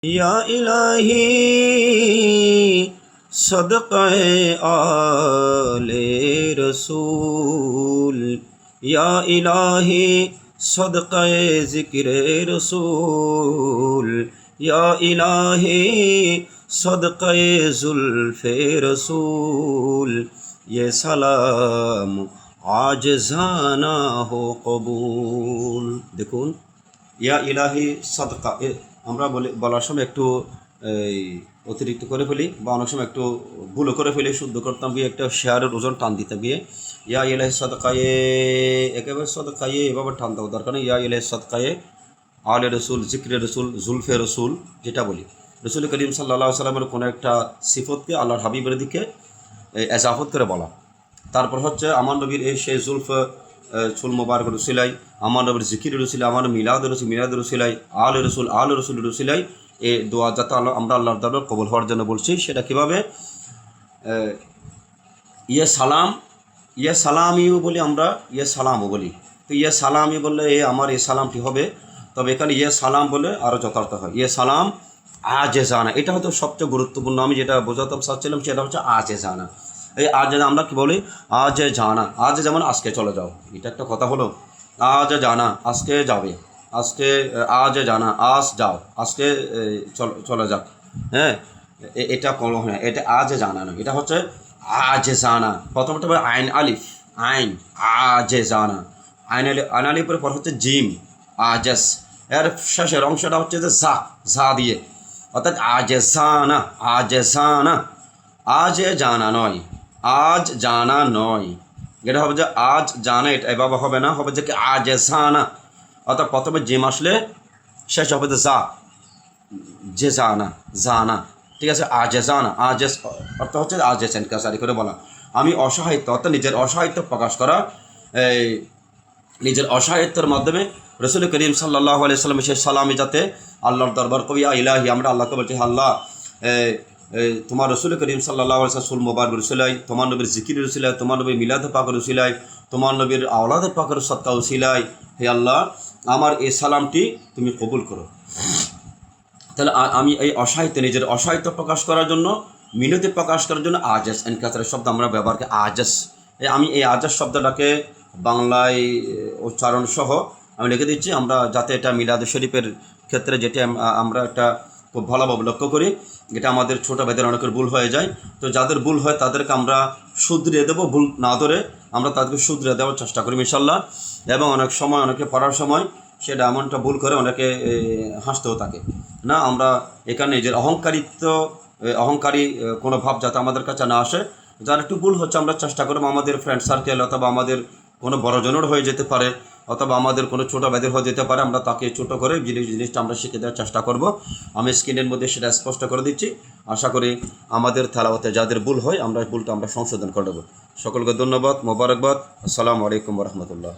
या इलाही सदक़े आले रसूल, या इलाही सदक़े ज़िक्र रसूल, या इलाही सदक़े ज़ुल्फ़े रसूल, ये सलाम आजज़ाना हो कबूल। দেখুন, ইয়া ইলাহি সাদকা আমরা বলার সময় একটু অতিরিক্ত করে ফেলি বা অনেক সময় একটু ভুলও করে ফেলি। শুদ্ধ করতাম গিয়ে একটা শেয়ারের ওজন টান দিতে গিয়ে ইয়া ইলাহি সাদকায়ে একেবারে সাদকায়ে এভাবে টান দেওয়া দরকার নেই। ইয়া ইলাহি সাদকায়ে আলে রসুল, জিক্রে রসুল, জুলফে রসুল যেটা বলি, রসুল করিম সাল্লাল্লাহু আলাইহি সাল্লামের কোনো একটা সিফতকে আল্লাহর হাবিবের দিকে এজাফত করে বলা। তারপর হচ্ছে আমার নবীর এই সেই জুলফ চুল মোবারক রসিলাই, আমার নবীর জিকির রসিলাই, আমার মিলাদ রসিলাই, আল রসুল রসিলাই, এই দোয়া যাতে আমরা আল্লাহর দরবারে কবুল হওয়ার জন্য বলছি। সেটা কীভাবে? ইয়ে সালামিও বলি আমরা, ইয়ে সালামও বলি। তো ইয়ে সালামি বললে আমার এই সালামটি হবে, তবে এখানে ইয়ে সালাম বলে আরও যথার্থ হয়। ইয়ে সালাম আজে জানা, এটা হয়তো সবচেয়ে গুরুত্বপূর্ণ। আমি যেটা বোঝাতে চাচ্ছিলাম সেটা হচ্ছে আজে জানা। এই আজ আমরা কী বলি? আজ জানা, আজ যেমন আজকে চলে যাও, এটা একটা কথা হলো। আজ জানা আজকে যাবে, আজকে আজ জানা আজ যাও, আজকে চলে যাক। হ্যাঁ, এটা কোনো হয় না, এটা আজ জানা না, এটা হচ্ছে আজ জানা। প্রথমটা আইন আলিফ, আইন আজ জানা, আইন আলিফের পর হচ্ছে জিম আজস, এর শেষের অংশটা হচ্ছে যে ঝা দিয়ে, অর্থাৎ আজ জানা, আজ জানা নয়, আজ জানা নয়, এটা হবে যে আজ জানা, এটা এভাবে হবে না, হবে যে কি আজ জানা। অর্থাৎ প্রথমে জিম আসলে শেষ হবে যে জানা, ঠিক আছে। আজ জানা, আজ অর্থ হচ্ছে আজ এনকাসারি করে বলা। আমি অসহায়িত্ব, অর্থাৎ নিজের অসহায়িত্ব প্রকাশ করা। নিজের অসহায়িত্বের মাধ্যমে রসুল করিম সাল্লাল্লাহু আলাইহি সাল্লামের সেই সালামি যাতে আল্লাহর দরবার কবি ইলাহি, আমরা আল্লাহকে বলছি আল্লাহ তোমার রসুল করিম সাল্লাল্লাহু আলাইহি ওয়াসাল্লাম মুবারক রসুলাই, তোমার নবীর জিকির রসুলাই, তোমার নবীর মিলাদ পাক রসুলাই, তোমার নবীর আওলাদ পাকের সদকা উসিলাই, হে আল্লাহ আমার এই সালামটি তুমি কবুল করো। তাহলে আমি এই অসহায়িত্ব, নিজের অসহায়িত্ব প্রকাশ করার জন্য, মিনতি প্রকাশ করার জন্য আজাস এনকাসারের শব্দ আমরা ব্যবহার করি। আজাস, আমি এই আজাস শব্দটাকে বাংলায় উচ্চারণ সহ আমি লিখে দিচ্ছি, আমরা যাতে এটা মিলাদ শরীফের ক্ষেত্রে যেটা আমরা একটা খুব ভালোভাবে লক্ষ্য করি। এটা আমাদের ছোটো ভাইদের অনেকের ভুল হয়ে যায়। তো যাদের ভুল হয় তাদেরকে আমরা শুধরিয়ে দেবো, ভুল না ধরে আমরা তাদেরকে শুধরিয়ে দেওয়ার চেষ্টা করি ইনশাল্লাহ। এবং অনেক সময় অনেকে পড়ার সময় সেটা এমনটা ভুল করে অনেকে হাসতেও থাকে না। আমরা এখানে নিজের অহংকারী কোনো ভাব যাতে আমাদের কাছে না আসে। যার একটু ভুল হচ্ছে আমরা চেষ্টা করবো আমাদের ফ্রেন্ড সার্কেল অথবা আমাদের কোনো বড়জনের হয়ে যেতে পারে, অথবা আমাদের কোনো ছোটো ভাইদের হয়ে যেতে পারে, আমরা তাকে ছোটো করে জিনিসটা আমরা শিখে দেওয়ার চেষ্টা করব। আমি স্ক্রিনের মধ্যে সেটা স্পষ্ট করে দিচ্ছি। আশা করি আমাদের তেলাওয়াতে যাদের ভুল হয় আমরা ভুলটা সংশোধন করে দেবো। সকলকে ধন্যবাদ, মোবারকবাদ। আসসালামু আলাইকুম ওয়া রাহমাতুল্লাহ।